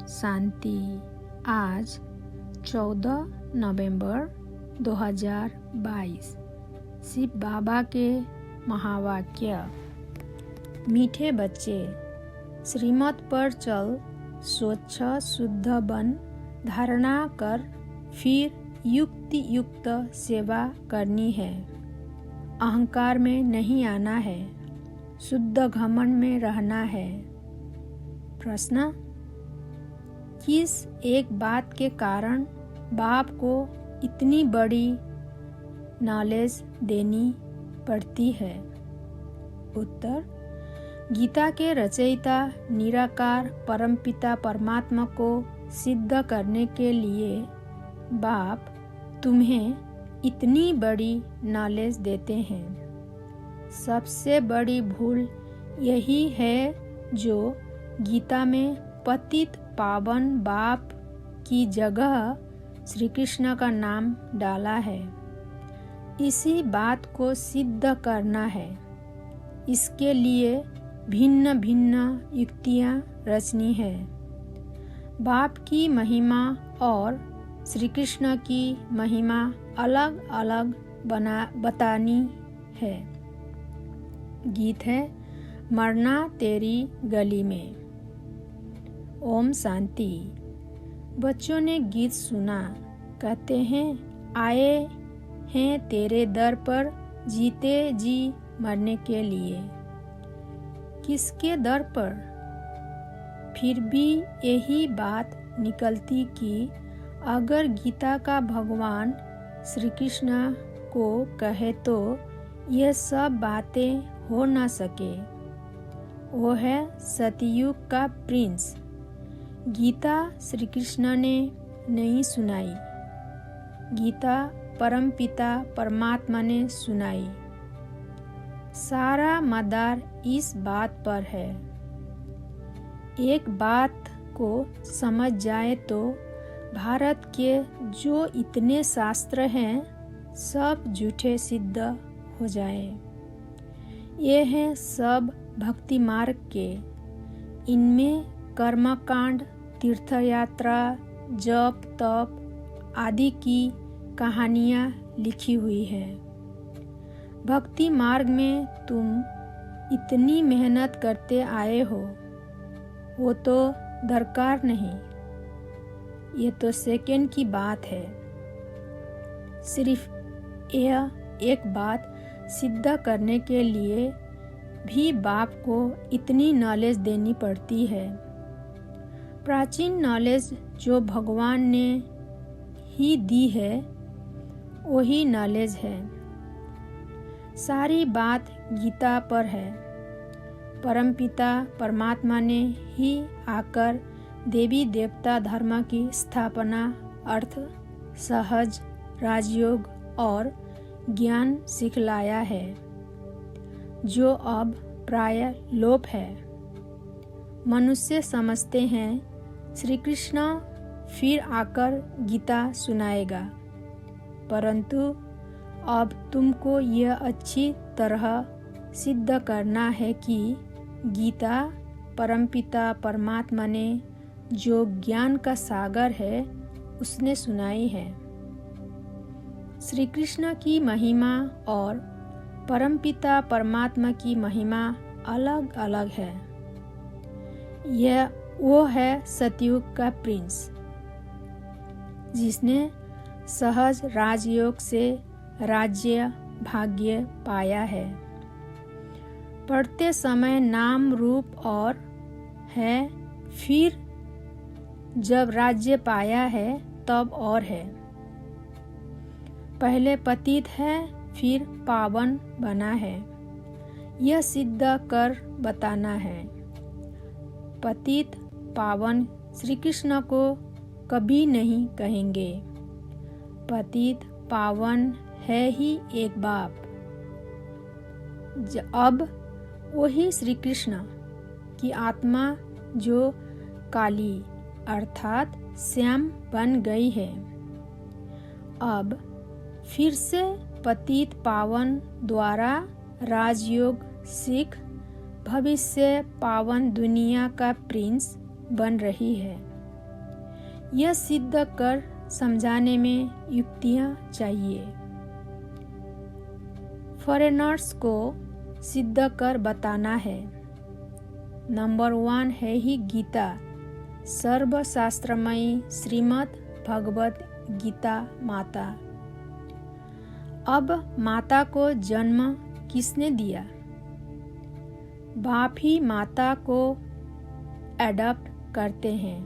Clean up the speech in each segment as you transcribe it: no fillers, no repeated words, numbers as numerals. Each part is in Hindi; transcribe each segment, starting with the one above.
शांति। आज 14 नवंबर 2022। शिव बाबा के महावाक्य। मीठे बच्चे, श्रीमत पर चल, स्वच्छ शुद्ध बन, धारणा कर, फिर युक्ति युक्त सेवा करनी है। अहंकार में नहीं आना है, शुद्ध घमंड में रहना है। प्रश्न: किस एक बात के कारण बाप को इतनी बड़ी नॉलेज देनी पड़ती है? उत्तर: गीता के रचयिता निराकार परमपिता परमात्मा को सिद्ध करने के लिए बाप तुम्हें इतनी बड़ी नॉलेज देते हैं। सबसे बड़ी भूल यही है जो गीता में पतित पावन बाप की जगह श्री कृष्ण का नाम डाला है। इसी बात को सिद्ध करना है। इसके लिए भिन्न भिन्न युक्तियाँ रचनी है। बाप की महिमा और श्री कृष्ण की महिमा अलग अलग बतानी है। गीत है मरना तेरी गली में। ओम शांति। बच्चों ने गीत सुना। कहते हैं, आए हैं तेरे दर पर जीते जी मरने के लिए। किसके दर पर? फिर भी यही बात निकलती कि अगर गीता का भगवान श्री कृष्ण को कहे तो यह सब बातें हो न सके। वो है सतयुग का प्रिंस। गीता श्री कृष्ण ने नहीं सुनाई, गीता परमपिता परमात्मा ने सुनाई। सारा मदार इस बात पर है। एक बात को समझ जाए तो भारत के जो इतने शास्त्र हैं सब झूठे सिद्ध हो जाए। ये हैं सब भक्ति मार्ग के। इनमें कर्मकांड, तीर्थयात्रा, जप तप आदि की कहानियाँ लिखी हुई है। भक्ति मार्ग में तुम इतनी मेहनत करते आए हो, वो तो दरकार नहीं। ये तो सेकंड की बात है। सिर्फ यह एक बात सिद्ध करने के लिए भी बाप को इतनी नॉलेज देनी पड़ती है। प्राचीन नॉलेज जो भगवान ने ही दी है वही नॉलेज है। सारी बात गीता पर है। परमपिता परमात्मा ने ही आकर देवी देवता धर्म की स्थापना, अर्थ, सहज, राजयोग और ज्ञान सिखलाया है, जो अब प्राय लोप है। मनुष्य समझते हैं श्री कृष्ण फिर आकर गीता सुनाएगा, परंतु अब तुमको यह अच्छी तरह सिद्ध करना है कि गीता परमपिता परमात्मा ने जो ज्ञान का सागर है उसने सुनाई है। श्री कृष्ण की महिमा और परमपिता परमात्मा की महिमा अलग अलग है। यह वो है सतयुग का प्रिंस, जिसने सहज राजयोग से राज्य भाग्य पाया है। पढ़ते समय नाम रूप और है, फिर जब राज्य पाया है तब और है। पहले पतित है, फिर पावन बना है। यह सिद्ध कर बताना है। पतित पावन श्री कृष्ण को कभी नहीं कहेंगे। पतित पावन है ही एक बाप। अब वही श्री कृष्ण की आत्मा जो काली अर्थात श्याम बन गई है, अब फिर से पतित पावन द्वारा राजयोग सीख भविष्य पावन दुनिया का प्रिंस बन रही है। यह सिद्ध कर समझाने में युक्तियाँ चाहिए। फॉरेनर्स को सिद्ध कर बताना है। नंबर 1 है ही गीता, सर्वशास्त्रमयी श्रीमद् भगवत गीता माता। अब माता को जन्म किसने दिया? बाप ही माता को एडॉप्ट करते हैं।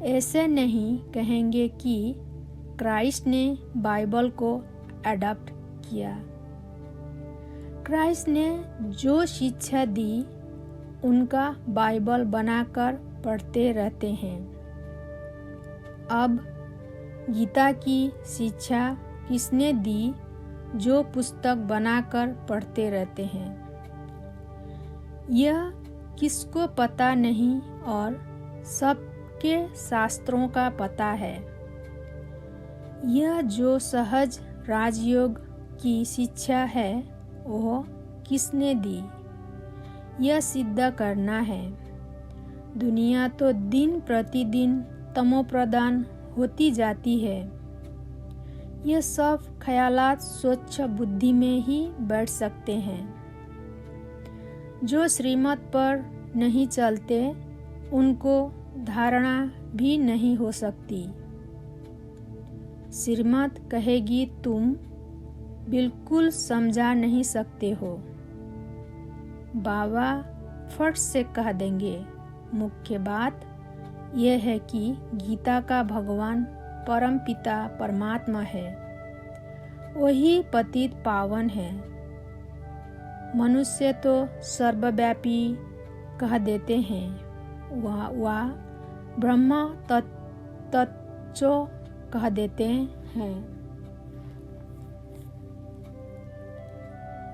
ऐसे नहीं कहेंगे कि क्राइस्ट ने बाइबल को एडॉप्ट किया। क्राइस्ट ने जो शिक्षा दी उनका बाइबल बनाकर पढ़ते रहते हैं। अब गीता की शिक्षा किसने दी जो पुस्तक बनाकर पढ़ते रहते हैं? यह किसको पता नहीं और सबके शास्त्रों का पता है। यह जो सहज राजयोग की शिक्षा है वह किसने दी? यह सिद्ध करना है। दुनिया तो दिन प्रतिदिन तमोप्रधान होती जाती है। यह सब ख्यालात स्वच्छ बुद्धि में ही बैठ सकते हैं। जो श्रीमत पर नहीं चलते उनको धारणा भी नहीं हो सकती। श्रीमत कहेगी तुम बिल्कुल समझा नहीं सकते हो। बाबा फट से कह देंगे। मुख्य बात यह है कि गीता का भगवान परम पिता परमात्मा है, वही पतित पावन है। मनुष्य तो सर्वव्यापी कह देते हैं, वह ब्रह्म तत्व कह देते हैं।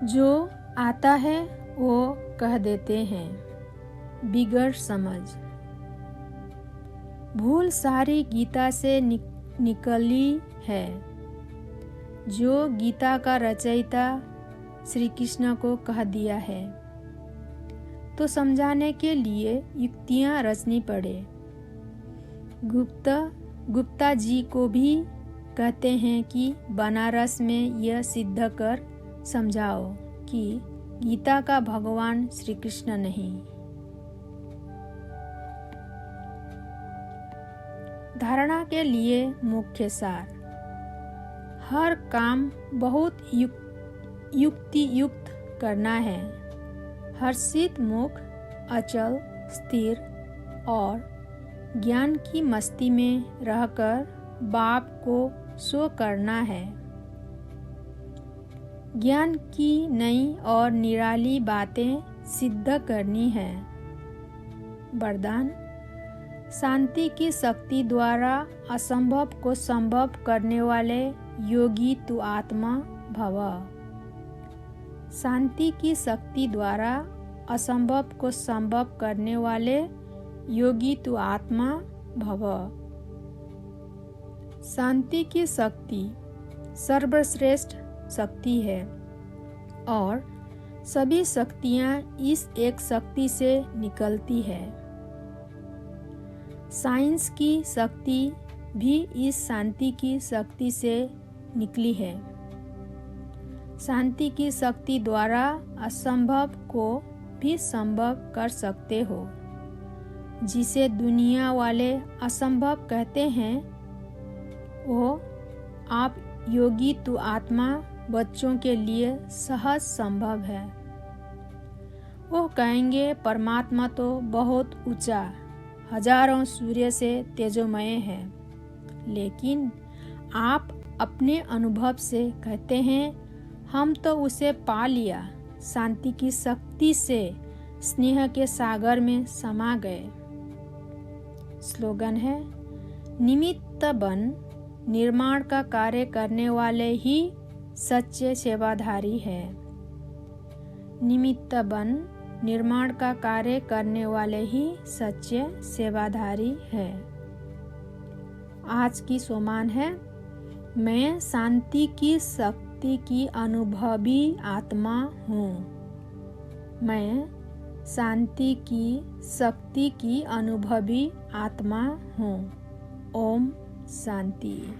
जो आता है वो कह देते हैं। बिगड़ समझ। भूल सारी गीता से निकली है। जो गीता का रचयिता श्री कृष्ण को कह दिया है तो समझाने के लिए युक्तियां रचनी पड़े। गुप्ता जी को भी कहते हैं कि बनारस में यह सिद्ध कर समझाओ कि गीता का भगवान श्री कृष्ण नहीं। धारणा के लिए मुख्य सार। हर काम बहुत युक्ति युक्त करना है। हर्षित मुख, अचल, स्थिर और ज्ञान की मस्ती में रहकर बाप को सो करना है। ज्ञान की नई और निराली बातें सिद्ध करनी है। वरदान। शांति की शक्ति द्वारा असंभव को संभव करने वाले योगी तू आत्मा भव। शांति की शक्ति द्वारा असंभव को संभव करने वाले योगी तू आत्मा भव। शांति की शक्ति सर्वश्रेष्ठ शक्ति है और सभी शक्तियाँ इस एक शक्ति से निकलती है। साइंस की शक्ति भी इस शांति की शक्ति से निकली है। शांति की शक्ति द्वारा असंभव को भी संभव कर सकते हो। जिसे दुनिया वाले असंभव कहते हैं वो आप योगी तू आत्मा बच्चों के लिए सहज संभव है। वो कहेंगे परमात्मा तो बहुत ऊंचा, हजारों सूर्य से तेजोमय है, लेकिन आप अपने अनुभव से कहते हैं हम तो उसे पा लिया। शांति की शक्ति से स्नेह के सागर में समा गए। स्लोगन है निमित्त बन निर्माण का कार्य करने वाले ही सच्चे सेवाधारी है। निमित्त बन निर्माण का कार्य करने वाले ही सच्चे सेवाधारी है। आज की सोमान है मैं शांति की शक्ति की अनुभवी आत्मा हूँ। मैं शांति की शक्ति की अनुभवी आत्मा हूँ। ओम शांति।